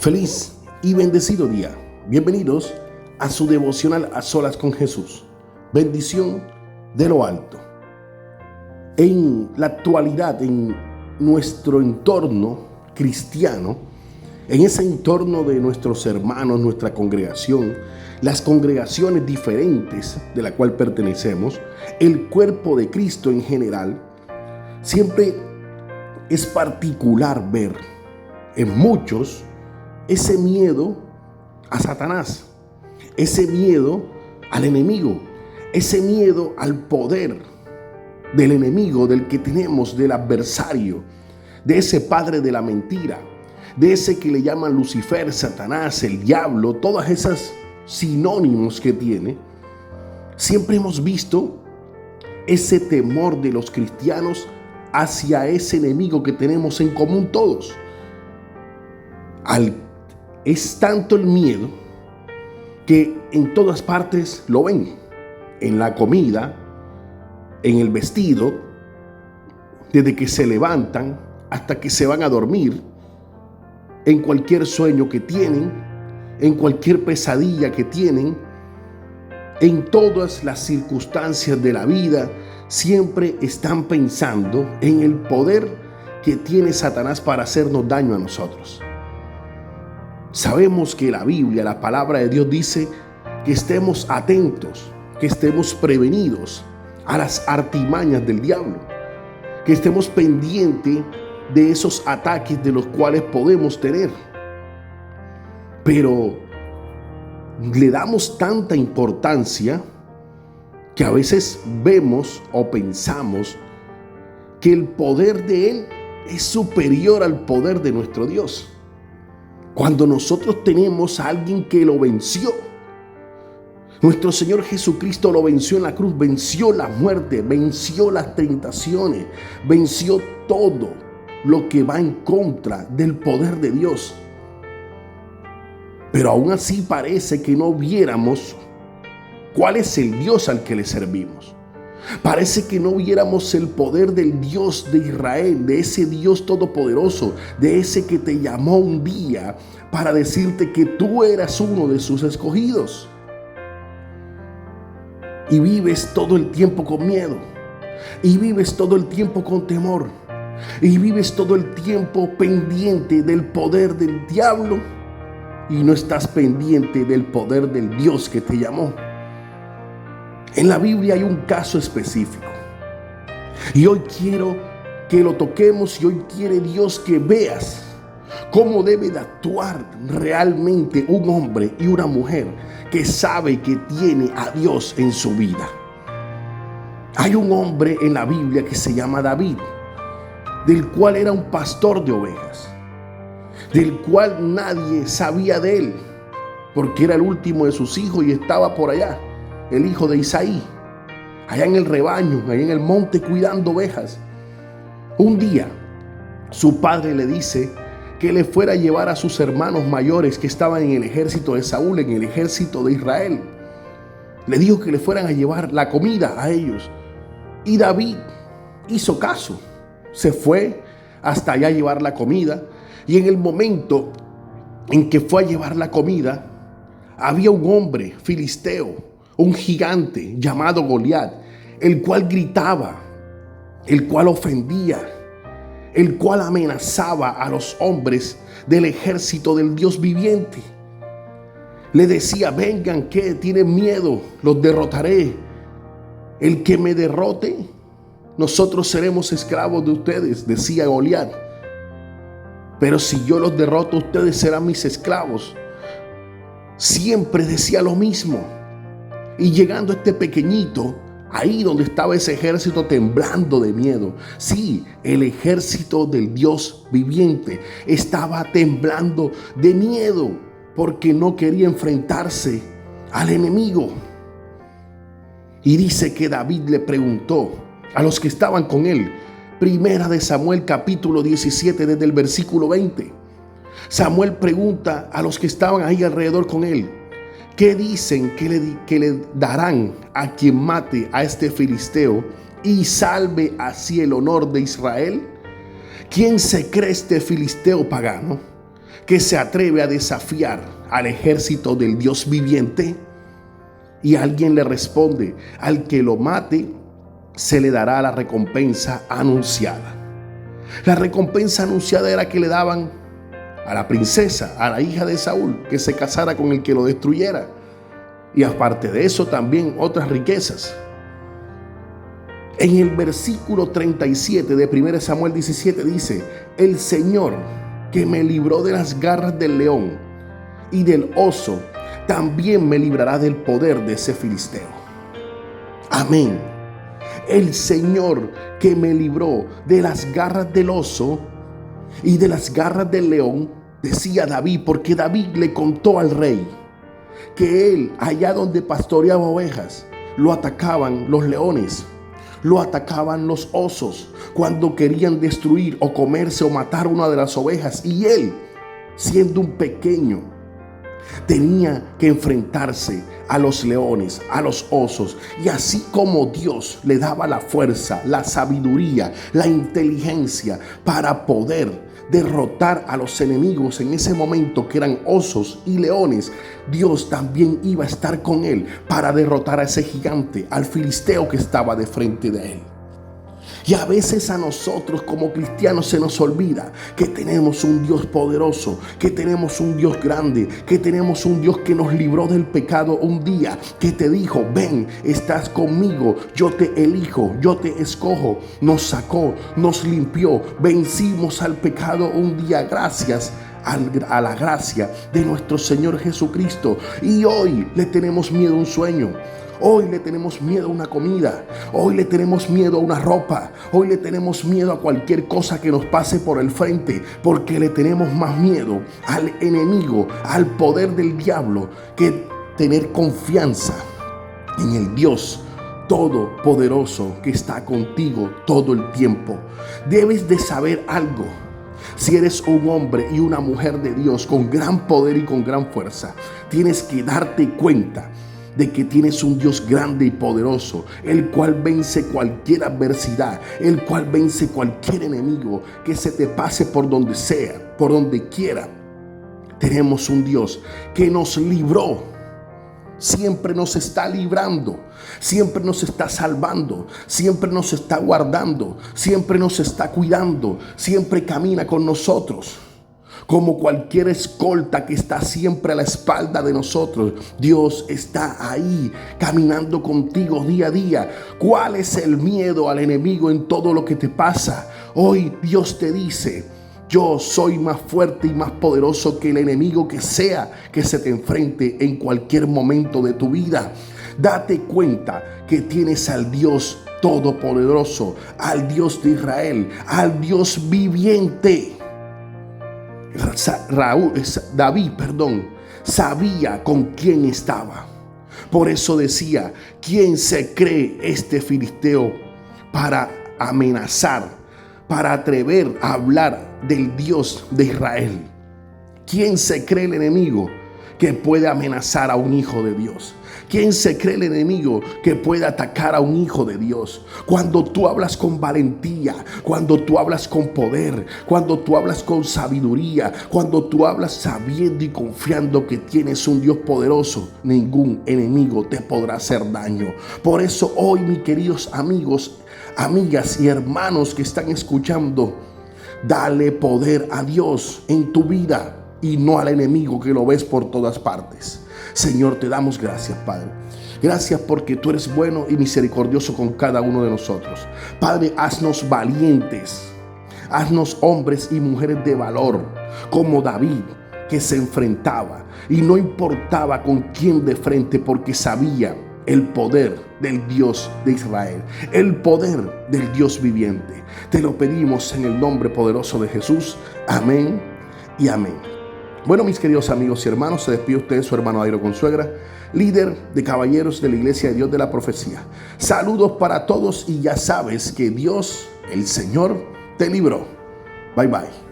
Feliz y bendecido día. Bienvenidos a su devocional A Solas con Jesús. Bendición de lo alto. En la actualidad, en nuestro entorno cristiano, en ese entorno de nuestros hermanos, nuestra congregación, las congregaciones diferentes de la cual pertenecemos, el cuerpo de Cristo en general, siempre es particular ver en muchos ese miedo a Satanás, ese miedo al enemigo, ese miedo al poder del enemigo, del que tenemos, del adversario, de ese padre de la mentira, de ese que le llaman Lucifer, Satanás, el diablo, todas esas sinónimos que tiene. Siempre hemos visto ese temor de los cristianos hacia ese enemigo que tenemos en común todos. Es tanto el miedo que en todas partes lo ven, en la comida, en el vestido, desde que se levantan hasta que se van a dormir, en cualquier sueño que tienen, en cualquier pesadilla que tienen, en todas las circunstancias de la vida, siempre están pensando en el poder que tiene Satanás para hacernos daño a nosotros. Sabemos que la Biblia, la palabra de Dios dice que estemos atentos, que estemos prevenidos a las artimañas del diablo, que estemos pendientes de esos ataques de los cuales podemos tener. Pero le damos tanta importancia que a veces vemos o pensamos que el poder de él es superior al poder de nuestro Dios. Cuando nosotros tenemos a alguien que lo venció, nuestro Señor Jesucristo lo venció en la cruz, venció la muerte, venció las tentaciones, venció todo lo que va en contra del poder de Dios. Pero aún así parece que no viéramos cuál es el Dios al que le servimos. Parece que no viéramos el poder del Dios de Israel, de ese Dios todopoderoso, de ese que te llamó un día para decirte que tú eras uno de sus escogidos. Y vives todo el tiempo con miedo, y vives todo el tiempo con temor, y vives todo el tiempo pendiente del poder del diablo, y no estás pendiente del poder del Dios que te llamó. En la Biblia hay un caso específico y hoy quiero que lo toquemos, y hoy quiere Dios que veas cómo debe de actuar realmente un hombre y una mujer que sabe que tiene a Dios en su vida. Hay un hombre en la Biblia que se llama David, del cual era un pastor de ovejas, del cual nadie sabía de él, porque era el último de sus hijos y estaba por allá, el hijo de Isaí, allá en el rebaño, allá en el monte cuidando ovejas. Un día su padre le dice que le fuera a llevar a sus hermanos mayores que estaban en el ejército de Saúl, en el ejército de Israel. Le dijo que le fueran a llevar la comida a ellos. Y David hizo caso, se fue hasta allá a llevar la comida. Y en el momento en que fue a llevar la comida, había un hombre filisteo, un gigante llamado Goliat, el cual gritaba, el cual ofendía, el cual amenazaba a los hombres del ejército del Dios viviente. Le decía: vengan, que tienen miedo, los derrotaré. El que me derrote, nosotros seremos esclavos de ustedes, decía Goliat. Pero si yo los derroto, ustedes serán mis esclavos. Siempre decía lo mismo. Y llegando este pequeñito, ahí donde estaba ese ejército temblando de miedo. Sí, el ejército del Dios viviente estaba temblando de miedo porque no quería enfrentarse al enemigo. Y dice que David le preguntó a los que estaban con él, Primera de Samuel capítulo 17 desde el versículo 20. Samuel pregunta a los que estaban ahí alrededor con él: ¿qué dicen que le darán a quien mate a este filisteo y salve así el honor de Israel? ¿Quién se cree este filisteo pagano que se atreve a desafiar al ejército del Dios viviente? Y alguien le responde: al que lo mate se le dará la recompensa anunciada. La recompensa anunciada era que le daban a la princesa, a la hija de Saúl, que se casara con el que lo destruyera. Y aparte de eso, también otras riquezas. En el versículo 37 de 1 Samuel 17 dice: el Señor que me libró de las garras del león y del oso, también me librará del poder de ese filisteo. Amén. El Señor que me libró de las garras del oso y de las garras del león, decía David, porque David le contó al rey que él, allá donde pastoreaba ovejas, lo atacaban los leones, lo atacaban los osos cuando querían destruir o comerse o matar una de las ovejas, y él, siendo un pequeño, tenía que enfrentarse a los leones, a los osos. Y así como Dios le daba la fuerza, la sabiduría, la inteligencia para poder derrotar a los enemigos en ese momento, que eran osos y leones, Dios también iba a estar con él para derrotar a ese gigante, al filisteo que estaba de frente de él. Y a veces a nosotros como cristianos se nos olvida que tenemos un Dios poderoso, que tenemos un Dios grande, que tenemos un Dios que nos libró del pecado un día, que te dijo: ven, estás conmigo, yo te elijo, yo te escojo. Nos sacó, nos limpió, vencimos al pecado un día gracias a la gracia de nuestro Señor Jesucristo. Y hoy le tenemos miedo a un sueño. Hoy le tenemos miedo a una comida, hoy le tenemos miedo a una ropa, hoy le tenemos miedo a cualquier cosa que nos pase por el frente, porque le tenemos más miedo al enemigo, al poder del diablo, que tener confianza en el Dios todopoderoso que está contigo todo el tiempo. Debes de saber algo. Si eres un hombre y una mujer de Dios con gran poder y con gran fuerza, tienes que darte cuenta de que tienes un Dios grande y poderoso, el cual vence cualquier adversidad, el cual vence cualquier enemigo que se te pase por donde sea, por donde quiera. Tenemos un Dios que nos libró, siempre nos está librando, siempre nos está salvando, siempre nos está guardando, siempre nos está cuidando, siempre camina con nosotros. Como cualquier escolta que está siempre a la espalda de nosotros, Dios está ahí caminando contigo día a día. ¿Cuál es el miedo al enemigo en todo lo que te pasa? Hoy Dios te dice: yo soy más fuerte y más poderoso que el enemigo que sea que se te enfrente en cualquier momento de tu vida. Date cuenta que tienes al Dios todopoderoso, al Dios de Israel, al Dios viviente. David sabía con quién estaba. Por eso decía: ¿quién se cree este filisteo para amenazar, para atrever a hablar del Dios de Israel? ¿Quién se cree el enemigo que puede amenazar a un hijo de Dios? ¿Quién se cree el enemigo que puede atacar a un hijo de Dios? Cuando tú hablas con valentía, cuando tú hablas con poder, cuando tú hablas con sabiduría, cuando tú hablas sabiendo y confiando que tienes un Dios poderoso, ningún enemigo te podrá hacer daño. Por eso hoy, mis queridos amigos, amigas y hermanos que están escuchando, dale poder a Dios en tu vida y no al enemigo que lo ves por todas partes. Señor, te damos gracias, Padre. Gracias porque tú eres bueno y misericordioso con cada uno de nosotros. Padre, haznos valientes. Haznos hombres y mujeres de valor, como David, que se enfrentaba y no importaba con quién de frente, porque sabía el poder del Dios de Israel, el poder del Dios viviente. Te lo pedimos en el nombre poderoso de Jesús. Amén y amén. Bueno, mis queridos amigos y hermanos, se despide usted su hermano Dairo Consuegra, líder de caballeros de la Iglesia de Dios de la Profecía. Saludos para todos y ya sabes que Dios, el Señor, te libró. Bye bye.